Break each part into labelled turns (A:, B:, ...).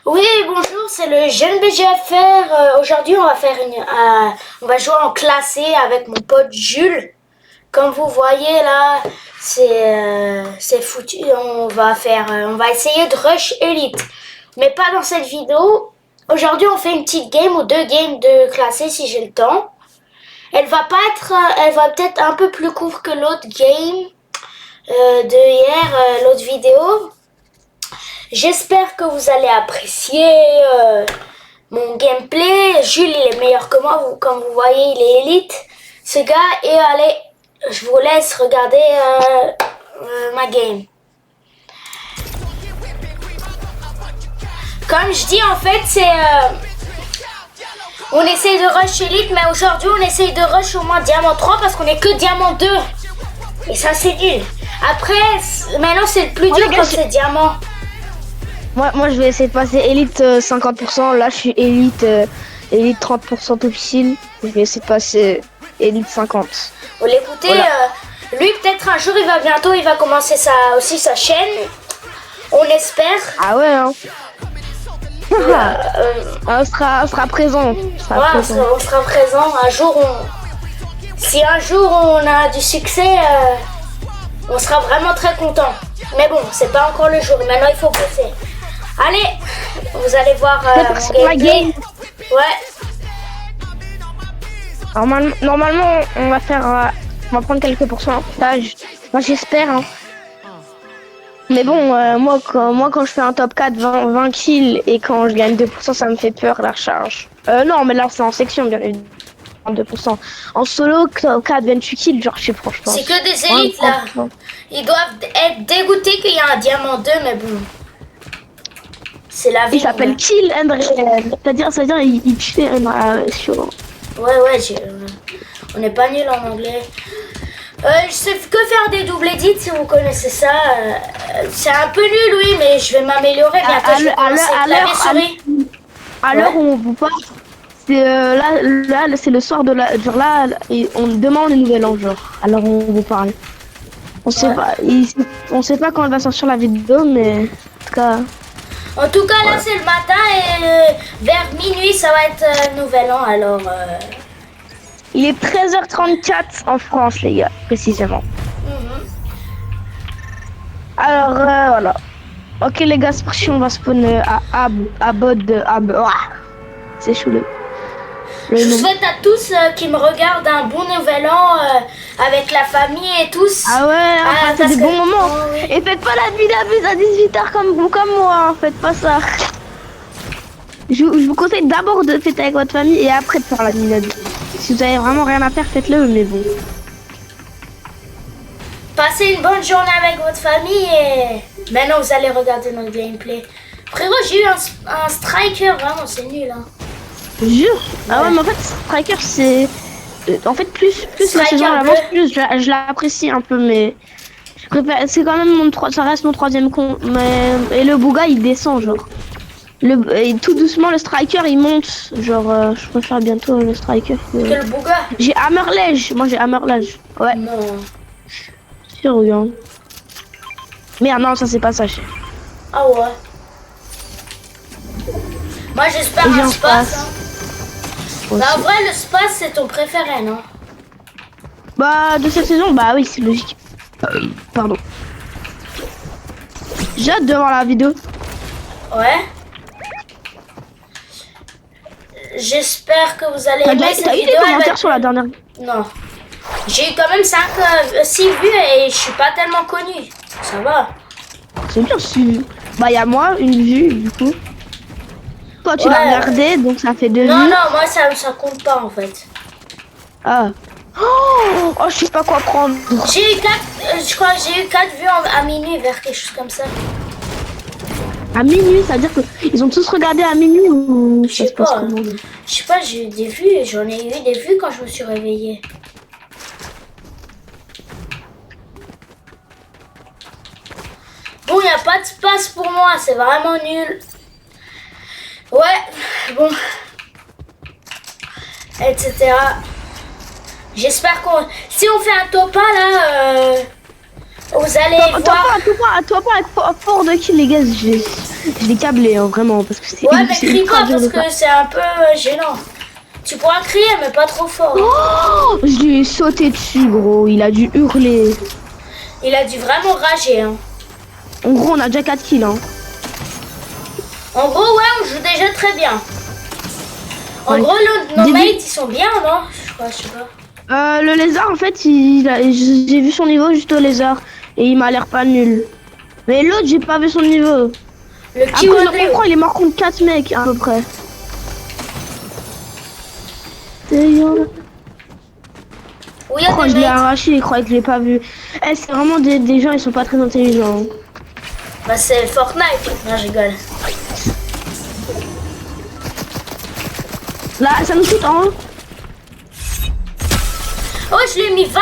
A: Oui, bonjour, c'est le jeune BGFR. Aujourd'hui, on va jouer en classé avec mon pote Jules. Comme vous voyez là, c'est foutu. On va essayer de rush Elite, mais pas dans cette vidéo. Aujourd'hui, on fait une petite game ou deux games de classé si j'ai le temps. Elle va peut-être un peu plus court que l'autre game de hier, l'autre vidéo. J'espère que vous allez apprécier mon gameplay. Jules, il est meilleur que moi. Comme vous voyez, il est élite, ce gars. Et allez, je vous laisse regarder ma game. Comme je dis, en fait, on essaye de rush élite, mais aujourd'hui, on essaye de rush au moins diamant 3 parce qu'on est que diamant 2. Et ça, c'est nul. Après, maintenant, c'est le plus dur quand c'est diamant.
B: Moi, je vais essayer de passer élite 50%. Là, je suis élite 30% difficile. Je vais essayer de passer élite 50.
A: Vous l'écoutez, voilà. Lui, peut-être un jour, il va commencer aussi sa chaîne. On espère.
B: Ah ouais, hein. On sera présent.
A: On sera présent. Si un jour on a du succès, on sera vraiment très content. Mais bon, c'est pas encore le jour. Maintenant, il faut bosser. Allez, vous allez voir mon gameplay. Ouais.
B: Normalement, on va prendre quelques pourcentages. Moi, j'espère. Hein. Mais bon, moi, quand je fais un top 4, 20 kills et quand je gagne 2%, ça me fait peur la recharge. Non, mais là, c'est en section, bien évidemment. 2%. En solo, top 4, 28 kills, genre, je sais pas, je pense.
A: C'est que des élites, là. Ils doivent être dégoûtés qu'il y a un diamant 2, mais bon. C'est la vie.
B: Il s'appelle Kill and Real. C'est-à-dire, il tue sur.
A: Ouais, on n'est pas nul en anglais. Je sais que faire des doubles edits si vous connaissez ça. C'est un peu nul, oui, mais je vais m'améliorer bientôt.
B: À l'heure où on vous parle, c'est là, c'est le soir de la. Genre là, on demande une nouvelle an, genre. Alors on vous parle. On sait pas quand elle va sortir la vidéo, mais
A: en tout cas, là, c'est le matin et vers minuit, ça va être nouvel an, alors...
B: Il est 13h34 en France, les gars, précisément. Alors, voilà. Ok, les gars, c'est parti, on va spawn à Bod. C'est choulé.
A: Je souhaite à tous qui me regardent un bon nouvel an avec la famille et tous.
B: Ah ouais, c'est des bons moments. Oh, oui. Et faites pas la vie d'abus à 18h comme moi, hein. Faites pas ça. Je vous conseille d'abord de fêter avec votre famille et après de faire la nuit d'abus. Si vous avez vraiment rien à faire, faites-le, mais bon.
A: Passez une bonne journée avec votre famille et maintenant vous allez regarder notre gameplay. Frérot, j'ai eu un striker, vraiment, c'est nul, hein.
B: Jure. Ah ouais, mais en fait, striker, c'est... En fait, plus la saison avance, plus je l'apprécie un peu, mais... Je préfère... C'est quand même ça reste mon troisième compte, mais... Et le Bouga, il descend, genre. Et tout doucement, le striker, il monte. Genre, je préfère bientôt le striker que...
A: le Bouga.
B: J'ai Hammerlage. Moi, j'ai Hammerlage. Ouais.
A: Non.
B: Sûr, oui, hein. Merde, non, ça, c'est pas ça.
A: Ah ouais. Moi, j'espère un space, hein. Bah, en vrai, le space, c'est ton préféré, non?
B: Bah, de cette saison, bah oui, c'est logique. Pardon. J'ai hâte de voir la vidéo.
A: Ouais. J'espère que vous allez aimer cette vidéo.
B: T'as eu des commentaires sur la dernière?
A: Non. J'ai eu quand même 6 vues et je suis pas tellement connu. Ça va.
B: C'est bien su. Bah, y a moi, une vue, du coup. Toi, tu l'as regardé, donc ça fait 2 vues.
A: Non, moi, ça compte pas, en fait.
B: Ah. Oh, je sais pas quoi prendre.
A: J'ai eu 4, je crois que j'ai eu 4 vues à minuit, vers quelque chose comme ça.
B: À minuit, ça veut dire qu'ils ont tous regardé à minuit ou...
A: Je sais pas, j'ai eu des vues, j'en ai eu des vues quand je me suis réveillée. Bon, y a pas de space pour moi, c'est vraiment nul. Ouais, bon. Etc. J'espère qu'on... Si on fait un top 1 là, vous allez voir...
B: Top 1 avec fort de kill, les gars. Je l'ai câblé, hein, vraiment, parce que c'est
A: Ouais, mais
B: c'est
A: crie
B: ultra
A: pas
B: dur
A: parce
B: de faire.
A: que c'est un peu gênant. Tu pourras crier, mais pas trop fort.
B: Oh, je lui ai sauté dessus, gros. Il a dû hurler.
A: Il a dû vraiment rager. Hein.
B: En gros, on a déjà 4 kills. Hein.
A: En gros, ouais, on joue déjà très bien. En
B: Ouais.
A: gros, nos
B: Début-
A: mates, ils sont bien, non? Je sais pas.
B: Le lézard, en fait, j'ai vu son niveau juste au lézard. Et il m'a l'air pas nul. Mais l'autre, j'ai pas vu son niveau.
A: Le
B: Après,
A: kiwi,
B: je crois il est mort contre 4 mecs, à peu près.
A: où il y a
B: Oh,
A: des
B: je l'ai
A: mates.
B: arraché, il croyait que je l'ai pas vu. Eh, c'est vraiment des gens, ils sont pas très intelligents.
A: Bah, c'est Fortnite. Non, je rigole.
B: Là, ça nous shoot en haut.
A: Oh, je lui ai mis 29.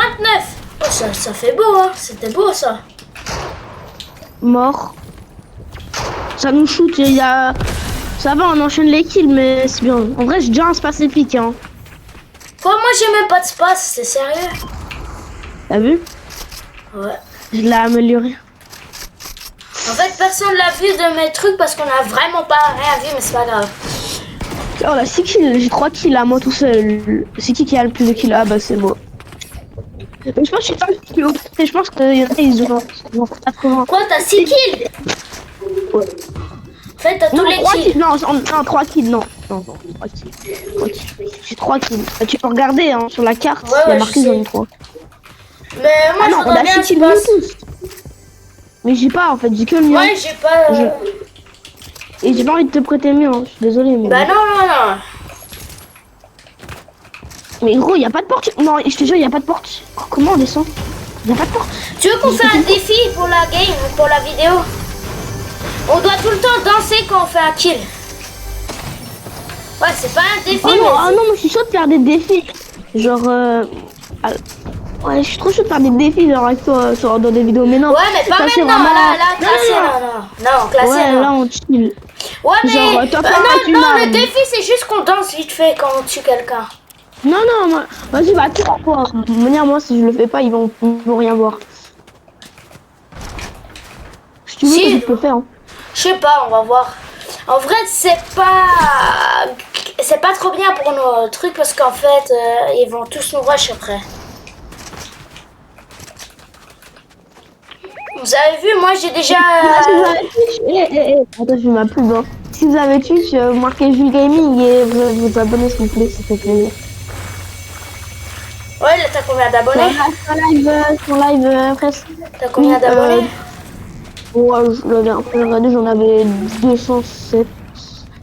A: Oh, ça fait beau, hein. C'était beau, ça.
B: Mort. Ça nous shoot, il y a... Ça va, on enchaîne les kills, mais c'est bien. En vrai, j'ai déjà un space épique, hein.
A: Quoi, moi, j'ai même pas de space. C'est sérieux?
B: T'as vu?
A: Ouais.
B: Je l'ai amélioré.
A: En fait, personne l'a vu de mes trucs parce qu'on a vraiment pas rien vu, mais c'est pas grave.
B: Oh, on a 6 kills, j'ai 3 kills à moi tout seul. C'est qui a le plus de kills? Ah bah c'est moi. Mais je pense que je suis pas le plus haut. Je pense qu'il y en a, ils ont 80.
A: Quoi, t'as 6 kills?
B: Ouais.
A: En fait, t'as tous
B: Non,
A: les
B: 3
A: kills.
B: kills. Non, 3 kills, non. Non, 3 kills. 3 kills. J'ai 3 kills. Tu peux regarder hein, sur la carte,
A: Ouais,
B: il y a
A: ouais,
B: marqué
A: je sais.
B: zone 3.
A: Mais moi,
B: Ah
A: je
B: non, on
A: voudrais
B: a
A: bien
B: 6
A: un
B: kills nous
A: space.
B: tous. Mais j'ai pas en fait, j'ai que le mien.
A: Ouais, j'ai pas.
B: Et j'ai pas envie de te prêter le mien, hein. Je suis désolé. Mais...
A: Bah, non, non, non.
B: Mais gros, y a pas de porte. Non, je te jure, y a pas de porte. Comment on descend? Y a pas de porte.
A: Tu veux qu'on fasse un défi pour la game, pour la vidéo? On doit tout le temps danser quand on fait un kill. Ouais, c'est pas un défi,
B: Oh non,
A: mais...
B: ah non, moi je suis chaud de faire des défis. Genre, ouais, je suis trop chaud de faire des défis genre avec toi dans des vidéos. Mais non,
A: Ouais, mais pas
B: ça, c'est
A: maintenant,
B: vraiment-
A: là, classé, non. Non, classé,
B: Ouais,
A: non.
B: là on chill.
A: Ouais, mais...
B: genre, top un, tu
A: non,
B: m'as-
A: le défi, c'est juste qu'on danse vite fait quand on tue quelqu'un.
B: Non, non, moi, vas-y, bah tu quoi. Moi, si je le fais pas, ils vont rien voir. Si tu veux,
A: Si.
B: je peux faire. Hein.
A: Je sais pas, on va voir. En vrai, c'est pas trop bien pour nos trucs parce qu'en fait, ils vont tous nous rush après. Vous avez vu, moi j'ai déjà...
B: Si vous avez Twitch, attends, je fais ma pub. Hein. Si vous avez Twitch, marquez Jules Gaming et vous abonnez s'il vous plaît, ça fait plaisir.
A: Ouais, là, t'as combien d'abonnés?
B: Sur live, presque.
A: T'as combien d'abonnés?
B: Ouais, la dernière fois, regardé, j'en avais 207.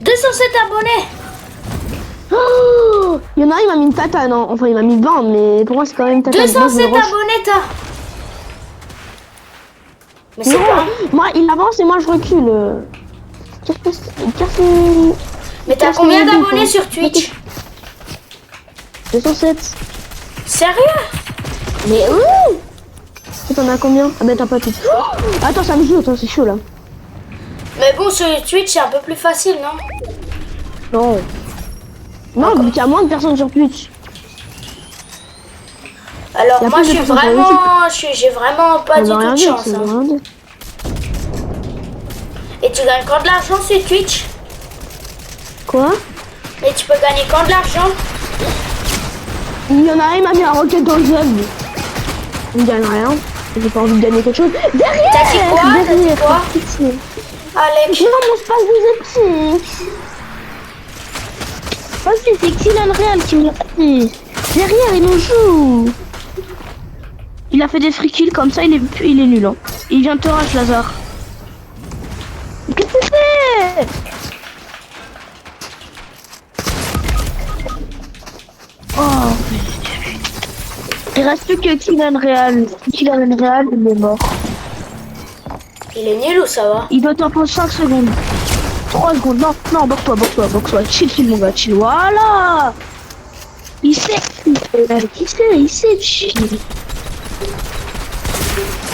A: 207 abonnés.
B: Oh, il y en a un, il m'a mis une tatane, hein. Enfin il m'a mis 20, mais pour moi c'est quand même une tatane.
A: 207
B: Moi, je
A: abonnés, t'as. Mais c'est
B: non,
A: pas...
B: moi il avance et moi je recule.
A: Mais t'as combien d'abonnés sur Twitch?
B: 207.
A: Sérieux?
B: Mais ouh. T'en as combien? Ah ben t'as pas tout. Oh, attends, ça me joue, attends, c'est chaud là.
A: Mais bon, sur Twitch, c'est un peu plus facile, non?
B: Non. Non, vu qu'il y a moins de personnes sur Twitch.
A: Alors
B: Y a
A: moi,
B: plus
A: je
B: de
A: suis
B: personnes sur
A: vraiment... J'ai vraiment pas
B: Ça
A: du
B: veut
A: tout
B: rien
A: de
B: dire,
A: chance.
B: ça veut
A: Hein.
B: rien dire.
A: Et tu gagnes quand de l'argent sur Twitch?
B: Quoi?
A: Et tu peux gagner quand de l'argent?
B: Il y en a un, il m'a mis un rocket dans le zone. Il ne gagne rien. J'ai pas envie de gagner quelque chose. Derrière!
A: T'as dit quoi? T'as dit
B: Derrière,
A: quoi?
B: pitié.
A: Alex.
B: Non, mon space vous épique. Vas-y, c'est Kylian Real qui me l'a fait. Derrière, il nous joue. Il a fait des free kills comme ça, il est nul. Hein. Il vient de te rush, Lazare. Qu'est-ce que c'est? Oh. Il reste plus que Kylian Real. Kylian Real, il est mort.
A: Il est nul ou ça va?
B: Il doit t'en prendre 5 secondes. 3 secondes. Non, non, boxe-toi. Chill, mon gars, chill. Voilà. Il sait chill.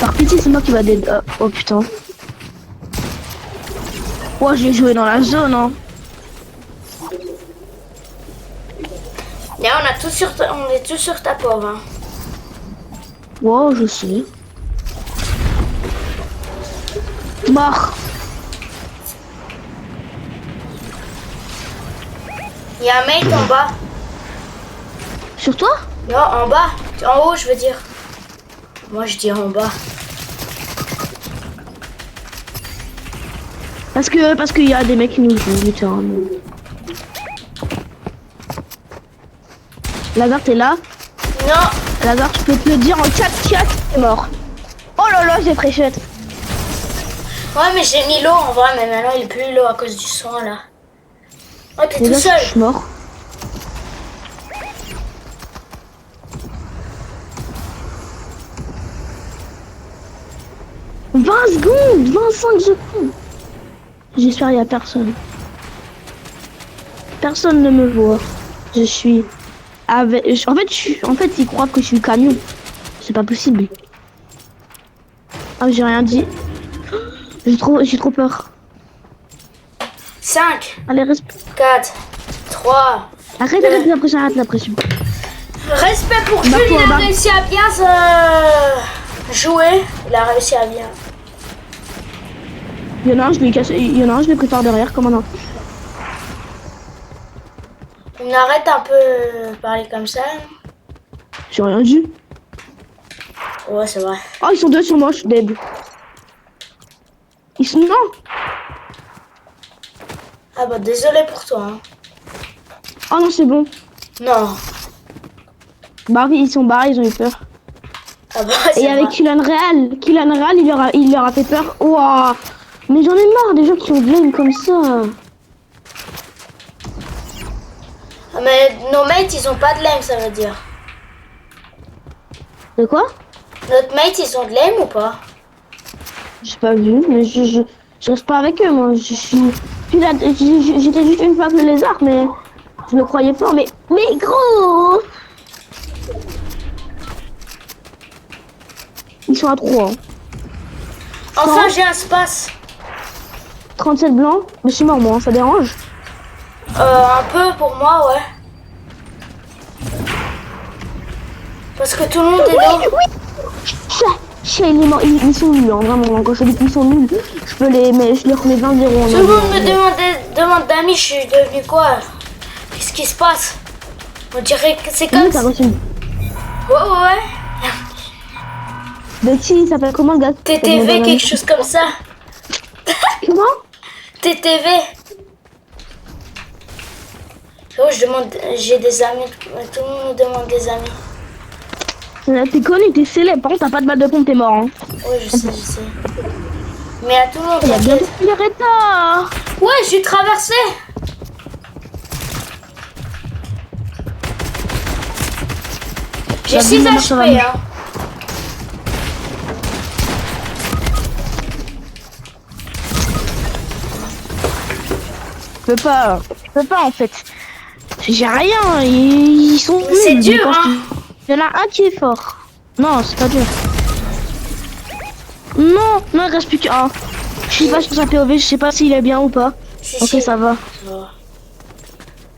B: Par pitié, c'est moi qui va dead. Oh putain. Oh, j'ai joué dans la zone, hein.
A: Là, on est tous sur ta pauvre. Hein.
B: Wow, je sais. Mort.
A: Il y a un mate en bas.
B: Sur toi?
A: Non, en bas. En haut, je veux dire. Moi, je dis en bas.
B: Parce qu'il y a des mecs qui nous jouent, littéralement. Lazare, t'es là?
A: Non.
B: Lazare, je peux te le dire en 4-4, t'es mort. Oh là là, j'ai fréchette.
A: Ouais, mais j'ai mis l'eau en vrai, mais maintenant il est plus l'eau à cause du sang là. Oh, t'es tout
B: Là,
A: seul.
B: je suis mort. « 20 secondes, 25 secondes. J'espère qu'il n'y a personne. Personne ne me voit. Je suis avec... En fait, ils croient que je suis camion. C'est pas possible. Ah, j'ai rien dit. J'ai trop peur.
A: 5,
B: Allez,
A: 4, 3.
B: arrête la pression.
A: Respect pour
B: Bah,
A: Jules, il a
B: bah.
A: réussi à bien jouer. Il a réussi à bien.
B: Il y en a un, je l'ai cassé. Il y en a un, je l'ai pris par derrière comme un enfant.
A: On arrête un peu de parler comme ça.
B: J'ai rien dit.
A: Ouais, c'est vrai.
B: Oh, ils sont deux sur moi, je suis dead. Ils sont... Non.
A: Ah bah désolé pour toi. Hein.
B: Oh non, c'est bon.
A: Non.
B: Bah oui, ils sont barrés, ils ont eu peur.
A: Ah bah,
B: Et avec Kylian Real, il leur a fait peur. Ouah. Mais j'en ai marre des gens qui ont de l'aim comme ça.
A: Ah, mais nos mates ils ont pas de l'aim, ça veut dire.
B: De quoi?
A: Notre mate ils ont de l'aim ou pas?
B: J'ai pas vu, mais je reste pas avec eux, moi. J'étais juste une fois avec le lézard, mais je me croyais fort, mais gros! Ils sont à 3. Hein.
A: Enfin j'ai un space.
B: 37 blancs, mais je suis mort, moi, ça dérange?
A: Un peu pour moi, ouais. Parce que tout le monde est là.
B: Ils sont nuls, hein, vraiment. Quand je dis qu'ils sont nuls, je leur remets 20-0.
A: Tout le monde me demande d'amis, je suis devenu quoi? Qu'est-ce qui se passe? On dirait que c'est comme ça. Ouais.
B: Betty, il s'appelle comment le gars?
A: TTV, quelque chose comme ça.
B: Comment?
A: TTV. Oh, j'ai des amis, tout le monde me demande des amis.
B: T'es connu, t'es célèbre, par contre t'as pas de balle de pompe, t'es mort. Hein.
A: Oui, je sais. Mais à tout le monde,
B: il y a bientôt Fioretta.
A: Ouais, je suis traversé. J'ai 6 HP, hein.
B: Je peux pas en fait. J'ai rien, ils sont nuls.
A: C'est dur, hein.
B: Il y en a un qui est fort. Non, c'est pas dur. Non, il reste plus qu'un. Je sais pas sur sa POV, je sais pas s'il est bien ou pas. Ok, ça va.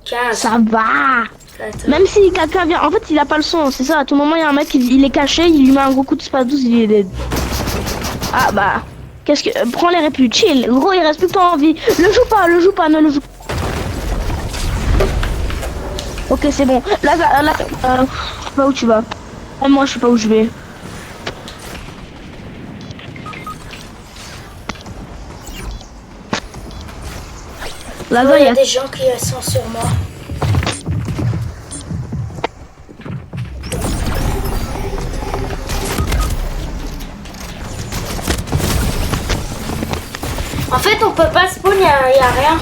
A: 15.
B: Ça va.
A: 14.
B: Même si quelqu'un vient, en fait il a pas le son, c'est ça. À tout moment il y a un mec, il est caché, il lui met un gros coup de space 12, il est dead. Ah bah, qu'est-ce que... Prends les répus, chill. Gros, il reste plus que toi en vie. Le joue pas, ne le joue pas. Ok, c'est bon. Là, je sais pas où tu vas. Moi, je sais pas où je vais. Là,
A: il y a des gens qui sont sur moi. En fait, on peut pas spawn, y a rien.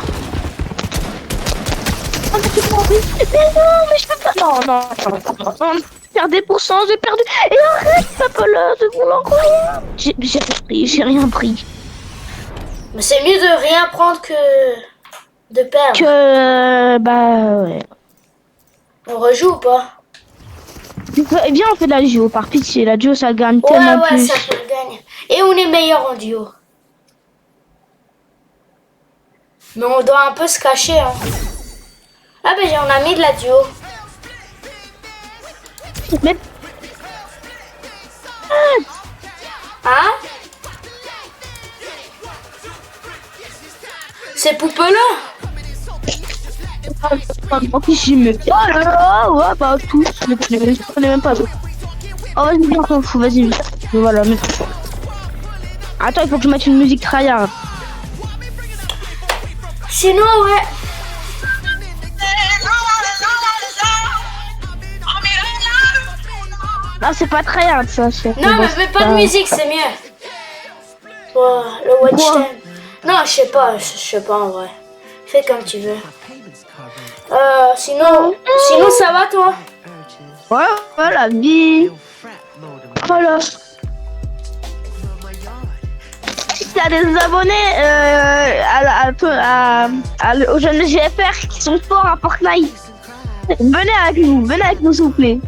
B: Mais non, mais je peux pas. Non. Faire des pourcents, j'ai perdu. Et arrête, papa là, de mon encore. J'ai rien pris.
A: Mais c'est mieux de rien prendre que de perdre.
B: Bah ouais.
A: On rejoue ou pas?
B: Eh bien, on fait de la duo, par pitié. La duo, ça gagne tellement plus.
A: Ouais, ça gagne. Et on est meilleur en duo. Mais on doit un peu se cacher, hein. Ah ben on a mis de la duo.
B: Mais...
A: Hein? C'est poupeleux.
B: En plus, je me fais. Oh là là, ouais, bah tout. Je connais même pas. Oh, vas-y, on s'en fout, vas-y. Voilà, mais. Attends, il faut que je mette une musique tryhard.
A: Sinon, ouais.
B: Non, c'est pas tryhard ça.
A: Non, mais mets pas de musique, c'est mieux. Oh, le watch
B: Quoi?
A: time. Non, je sais pas en vrai. Fais comme tu veux. Sinon ça va toi?
B: Ouais, la vie. Voilà. Si t'as des abonnés aux jeunes GFR qui sont forts à Fortnite, venez avec nous s'il vous plaît.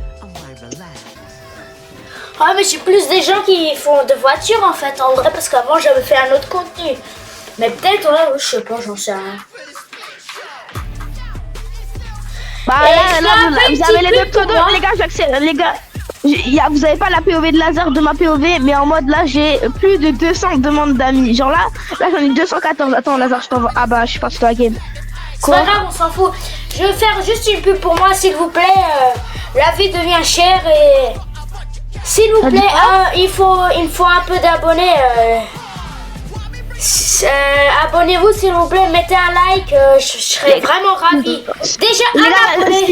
A: Ah mais j'ai plus des gens qui font de voitures en fait en vrai parce qu'avant j'avais fait un autre contenu. Mais peut-être ouais, je sais pas, j'en sais rien.
B: Bah là, vous avez les deux pseudos, les gars, j'accélère, les gars. Vous avez pas la POV de Lazare de ma POV, mais en mode là j'ai plus de 200 demandes d'amis. Genre là j'en ai 214. Attends Lazare, je t'envoie. Ah bah je suis parti dans la game.
A: C'est pas grave, on s'en fout. Je vais faire juste une pub pour moi s'il vous plaît. La vie devient chère et s'il vous plaît, il faut un peu d'abonnés. Abonnez-vous s'il vous plaît, mettez un like, je serais vraiment ravi. Déjà un abonné.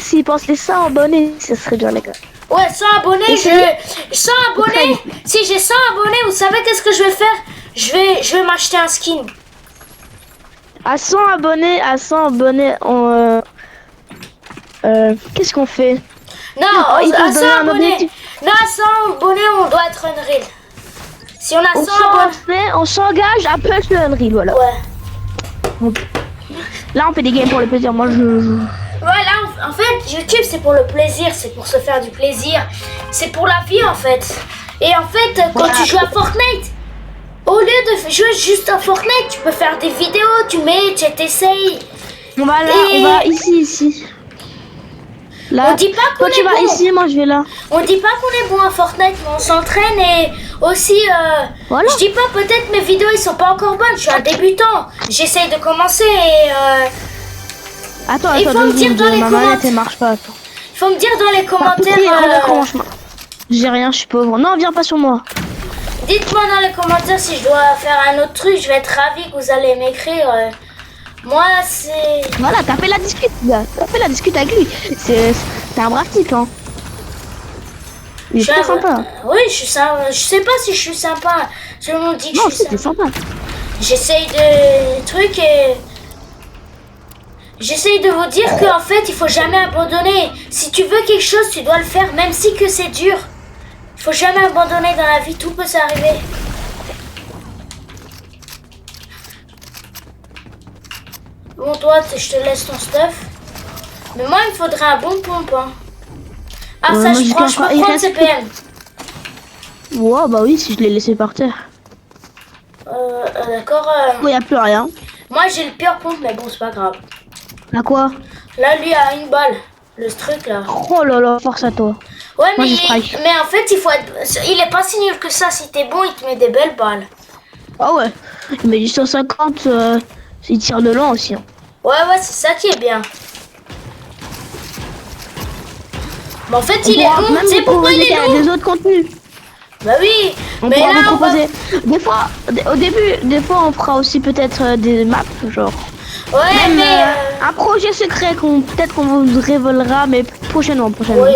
B: S'ils passent les 100 abonnés, ça serait bien les gars.
A: Ouais, 100 abonnés, 100 abonnés. Si j'ai 100 abonnés, vous savez qu'est-ce que je vais faire? Je vais m'acheter un skin.
B: À 100 abonnés, on qu'est-ce qu'on fait?
A: Non, à 100 abonnés. Non, à 100 abonnés, on doit être Unreal. Si on a 100 abonnés,
B: on s'engage à plus le Unreal, voilà.
A: Ouais.
B: Là, on fait des games pour le plaisir. Moi,
A: Voilà, en fait, YouTube, c'est pour le plaisir, c'est pour se faire du plaisir. C'est pour la vie, en fait. Et en fait, quand tu joues à Fortnite, au lieu de jouer juste à Fortnite, tu peux faire des vidéos, tu t'essayes.
B: On va là, on va ici. Là,
A: on dit pas qu'on est
B: bon. Tu vas ici, moi je vais là.
A: On dit pas qu'on est bon à Fortnite, mais on s'entraîne et aussi,
B: voilà.
A: Je dis pas peut-être mes vidéos ils sont pas encore bonnes, je suis un débutant. J'essaye de commencer et
B: Attends,
A: il faut me dire dans les commentaires.
B: Marche pas, attends.
A: Il faut me dire dans les commentaires.
B: J'ai rien, je suis pauvre. Non, viens pas sur moi.
A: Dites-moi dans les commentaires si je dois faire un autre truc, je vais être ravi que vous allez m'écrire. Moi, c'est...
B: Voilà, t'as fait la discute, gars. T'as fait la discute avec lui. C'est un brave type, hein. Il est très sympa.
A: Oui, je suis sympa. Je sais pas si je suis sympa. Tout le monde dit que je suis
B: sympa.
A: J'essaye de... trucs et... J'essaye de vous dire qu'en fait, il faut jamais abandonner. Si tu veux quelque chose, tu dois le faire, même si que c'est dur. Il faut jamais abandonner dans la vie, tout peut s'arriver. Bon, toi, je te laisse ton stuff. Mais moi, il me faudrait un bon pompon. Ah, ça, je peux prendre CPM.
B: Ouais, bah oui, si je l'ai laissé par terre.
A: D'accord.
B: Il n'y a plus rien.
A: Moi, j'ai le pire pompe, mais bon, c'est pas grave.
B: À quoi?
A: Là, lui a une balle. Le truc, là.
B: Oh là là, force à toi.
A: Ouais, moi, mais en fait, il faut être... Il est pas si nul que ça. Si t'es bon, il te met des belles balles.
B: Ah ouais. Mais du 150, il tire de loin aussi. Hein.
A: Ouais, c'est ça qui est bien. Mais en fait, il est bon. Tu sais pourquoi il est bon?
B: Des autres contenus.
A: Bah oui.
B: Mais là, on proposer. Des fois, au début, on fera aussi peut-être des maps, genre.
A: Ouais,
B: même, mais un projet secret peut-être qu'on vous révélera, mais prochainement.
A: Oui.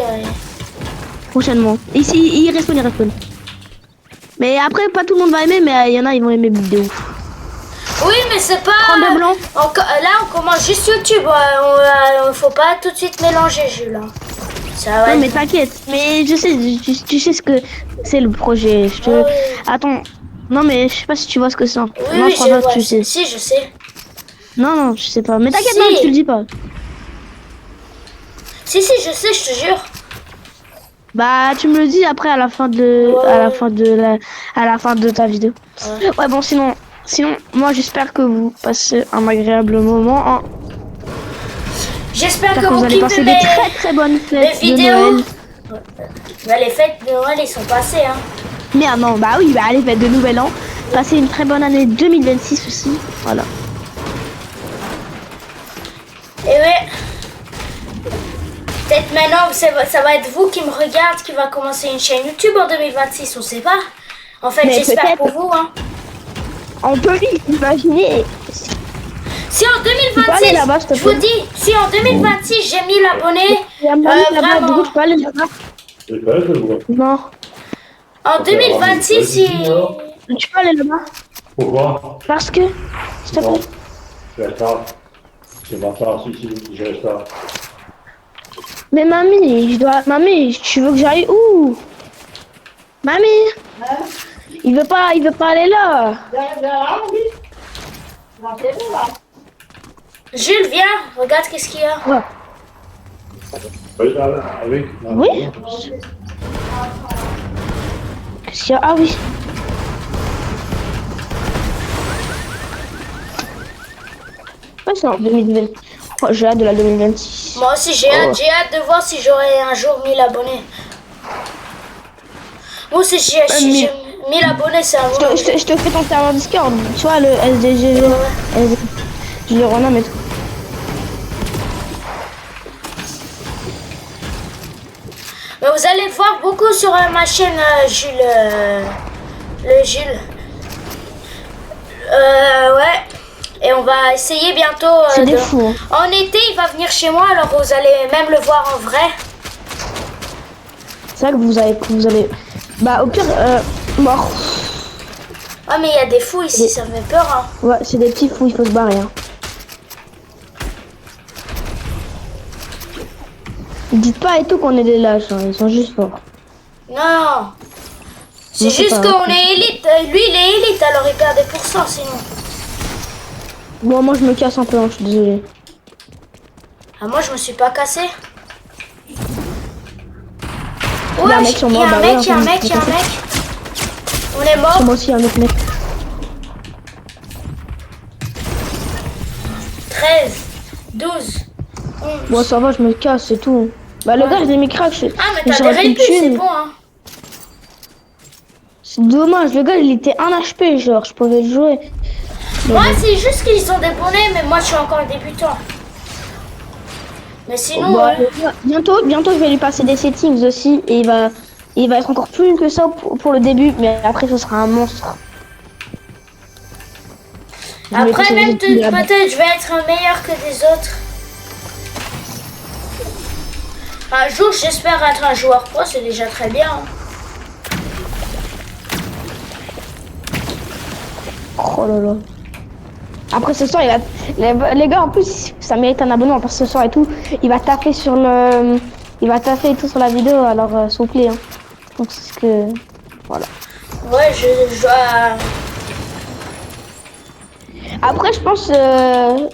B: Prochainement. Ici, il respawn. Mais après, pas tout le monde va aimer, mais il y en a, ils vont aimer vidéo.
A: Oui, mais c'est pas...
B: 32 blancs.
A: Là, on commence juste YouTube. Faut pas tout de suite mélanger, Jules. Ça va.
B: Non, mais t'inquiète. Mais je sais, tu sais ce que c'est le projet. Attends. Non, mais je sais pas si tu vois ce que c'est.
A: Oui,
B: non, je crois pas que tu sais.
A: Si, je sais.
B: Non, je sais pas. Mais t'inquiète, non, je te le dis pas.
A: Si, je sais, je te jure.
B: Bah, tu me le dis après à la fin de, à la fin de ta vidéo. Ouais, bon, sinon, moi, j'espère que vous passez un agréable moment. Hein.
A: J'espère que vous
B: allez passer des très bonnes fêtes de Noël.
A: Bah, les fêtes de Noël, ils sont passées, hein.
B: Mais non, bah oui, les fêtes de Nouvel An. Passez une très bonne année 2026 aussi. Voilà.
A: maintenant, ça va être vous qui me regarde, qui va commencer une chaîne YouTube en 2026, on sait pas. En fait,
B: Mais
A: j'espère
B: peut-être.
A: pour vous. Hein.
B: On peut imaginer.
A: Si en
B: Tu peux aller là-bas, s'il te
A: 2026, je vous
B: plaît.
A: dis, si en 2026 j'ai 1000 abonnés,
B: Il y a Mamie là-bas, du coup,
A: vraiment,
B: tu peux aller là-bas.
C: C'est pas je vois.
B: Non.
A: en 2026, si...
B: Tu peux aller là-bas.
C: Pourquoi?
B: Parce que, s'il te
C: Non.
B: plaît.
C: Je reste là. C'est ma part, si, je reste là.
B: Mais mamie, Mamie, tu veux que j'aille où? Mamie, il veut pas aller là.
A: Jules, viens, regarde qu'est-ce qu'il y a.
B: Ouais.
C: Oui, avec.
B: Oui. Qu'est-ce qu'il y a? Ah oui. Ouais, c'est en 2020. Oh, j'ai hâte de la 2026.
A: Moi aussi, j'ai hâte de voir si j'aurai un jour 1000 abonnés. Moi aussi, j'ai 1000 abonnés, c'est un jour.
B: Je te fais ton serveur Discord. Tu vois, le SDG. Je le renomme et tout.
A: Mais vous allez voir beaucoup sur ma chaîne, Jules. Le Jules. Ouais. Et on va essayer bientôt.
B: C'est des fous. Hein.
A: En été, il va venir chez moi, alors vous allez même le voir en vrai.
B: C'est vrai que vous allez. Bah, au pire, mort.
A: Ah, mais il y a des fous ici, ça me fait peur. Hein.
B: Ouais, c'est des petits fous, il faut se barrer. Hein. Dites pas et tout qu'on est des lâches, hein. Ils sont juste forts.
A: Non. C'est
B: Non, c'est
A: juste
B: pas
A: qu'on est élite. Lui, il est élite, alors il perd des pourcents sinon.
B: Bon, moi je me casse un peu, hein, je suis désolée.
A: Ah, moi, je me suis pas cassé.
B: Il y a un
A: Ouais,
B: mec sur
A: il y
B: moi,
A: a un
B: bah
A: mec,
B: ouais,
A: il y a un
B: on
A: mec, il y a un
B: peut-
A: mec. On est mort.
B: Sur moi aussi, il y a un autre mec.
A: 13, 12, 11.
B: Bon, ça va, je me casse, c'est tout. Bah, le gars, je l'ai mis crack.
A: Ah, mais t'as des répules, c'est bon, hein.
B: C'est dommage, le gars, il était 1 HP, genre, je pouvais le jouer.
A: Moi, c'est juste qu'ils sont débonnés, mais moi, je suis encore débutant. Mais sinon,
B: Bah, bientôt, je vais lui passer des settings aussi, et il va être encore plus que ça pour le début, mais après, ce sera un monstre. Je vais
A: après,
B: passer des
A: même
B: settings là-bas.
A: peut-être, je vais être meilleur que des autres. Un jour, j'espère être un joueur pro, c'est déjà très bien. Hein.
B: Oh là là. Après ce soir, les gars, en plus, ça mérite un abonnement parce que ce soir et tout, il va taper sur le, il va taper et tout sur la vidéo. Alors s'il vous plaît. Hein. Donc c'est ce que, voilà.
A: Ouais, je dois.
B: Après, je pense,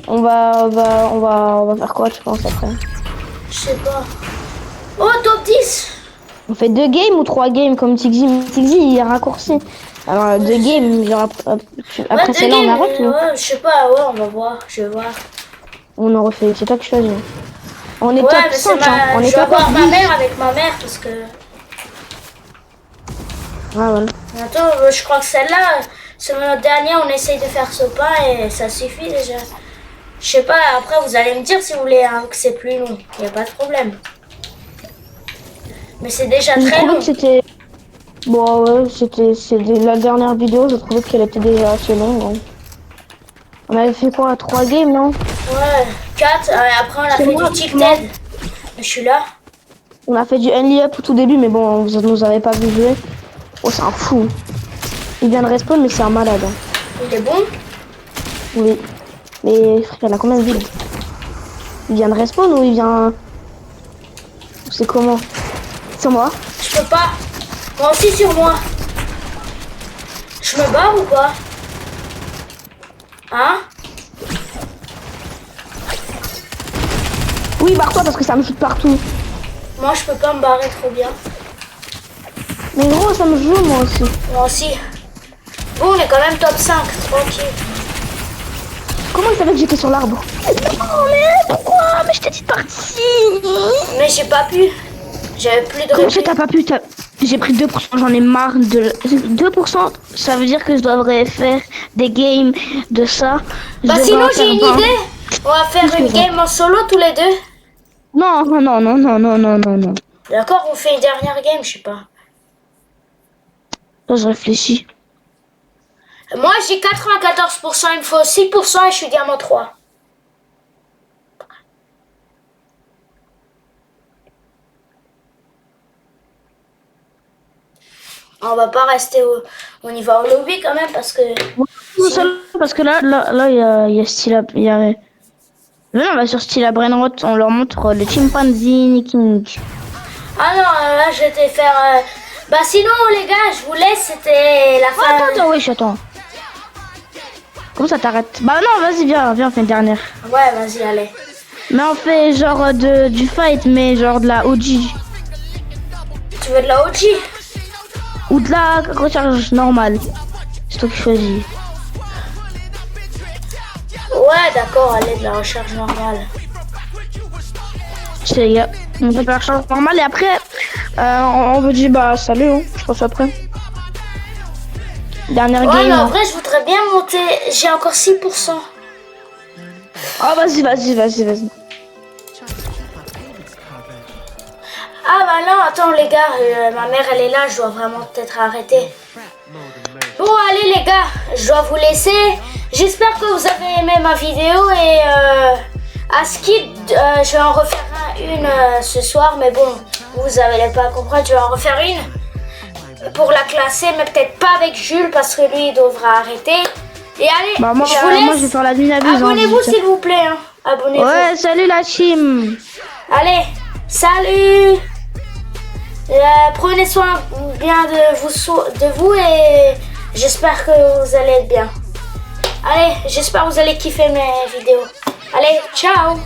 B: on va faire quoi, je pense après.
A: Je sais pas. Oh, top 10.
B: On fait 2 games ou 3 games comme Tixi. Tixi, il est raccourci. Alors 2 games, genre après
A: Ouais,
B: celle-là, on arrête ou
A: ouais, je sais pas, ouais, on va voir, je vais voir.
B: on en refait. C'est toi qui choisis. On est
A: Ouais,
B: top
A: mais
B: 5,
A: c'est
B: hein. On
A: je
B: est
A: vais
B: top
A: voir ma
B: 10.
A: mère avec ma mère parce que
B: Ah, voilà.
A: bientôt, je crois que celle-là, c'est notre dernière, on essaye de faire ce pas et ça suffit déjà. Je sais pas, après vous allez me dire si vous voulez hein, que c'est plus long, y a pas de problème. Mais c'est déjà
B: Je
A: très
B: trouvais
A: long.
B: que c'était... Bon, ouais, c'était la dernière vidéo, je trouvais qu'elle était déjà assez longue. Hein. On avait fait quoi, 3 games, non?
A: Ouais, 4, après on a
B: C'est
A: fait
B: moi,
A: du
B: c'est moi.
A: tilted. Je suis là.
B: On a fait du Only Up au tout début, mais bon, vous nous avez pas vu jouer. Oh, c'est un fou. Il vient de respawn, mais c'est un malade. Hein.
A: Il est bon.
B: Oui. Mais frère, il y en a combien de villes? Il vient de respawn ou il vient... C'est comment? C'est moi?
A: Je peux pas. Moi aussi sur moi. Je me barre ou pas? Hein?
B: Oui, barre-toi parce que ça me shoot partout.
A: Moi je peux pas me barrer trop bien.
B: Mais gros, ça me joue moi aussi.
A: Moi aussi. Bon, on est quand même top 5, tranquille.
B: Comment il savait que j'étais sur l'arbre? Non, mais pourquoi? Mais je t'ai dit de partir.
A: Mais j'ai pas pu. J'avais plus de
B: Comment ça,
A: réplique.
B: t'as pas pu? J'ai pris 2%, j'en ai marre de... 2%, ça veut dire que je devrais faire des games de ça. Je
A: Bah
B: devrais
A: sinon
B: en
A: j'ai
B: faire
A: une
B: 20.
A: idée. On va faire une
B: Qu'est-ce que
A: game en solo tous les deux.
B: Non, non, non, non, non, non, non, non, non.
A: D'accord, on fait une dernière game, je sais pas.
B: Là, je réfléchis.
A: Moi, j'ai 94%, il me faut 6% et je suis diamant 3. On va pas rester on y va au lobby quand même parce que...
B: Tout seul, parce que là, il y a Stila, il y a... Venez, on va sur Stila Brainrot, on leur montre le chimpanzee King.
A: Ah non, là, je vais te faire... Bah sinon, les gars, je vous laisse, c'était la fin...
B: Attends, oui, attends. Comment ça t'arrête? Bah non, vas-y, viens, on fait une dernière.
A: Ouais, vas-y, allez.
B: Mais on fait genre du fight, mais genre de la OG.
A: Tu veux de la OG?
B: Ou de la recharge normale. C'est toi qui choisis.
A: Ouais, d'accord, allez, de la recharge normale.
B: C'est les gars. On fait la recharge normale et après, on vous dit bah salut, hein, je pense après. Dernière
A: Ouais,
B: game.
A: mais en vrai, je voudrais bien monter. J'ai encore 6%.
B: Ah, vas-y.
A: Ah bah non, attends les gars, ma mère elle est là, je dois vraiment peut-être arrêter. Bon allez les gars, je dois vous laisser. J'espère que vous avez aimé ma vidéo et à Skid, je vais en refaire une ce soir, mais bon, vous n'allez pas comprendre, je vais en refaire une pour la classer, mais peut-être pas avec Jules parce que lui il devra arrêter. Et allez,
B: Bah moi,
A: je vous laisse.
B: moi je vais faire la nuit abuse.
A: Abonnez-vous s'il vous plaît, hein. Abonnez-vous.
B: Ouais, salut la team.
A: Allez, salut. Prenez soin bien de vous et j'espère que vous allez être bien. Allez, j'espère que vous allez kiffer mes vidéos. Allez, ciao.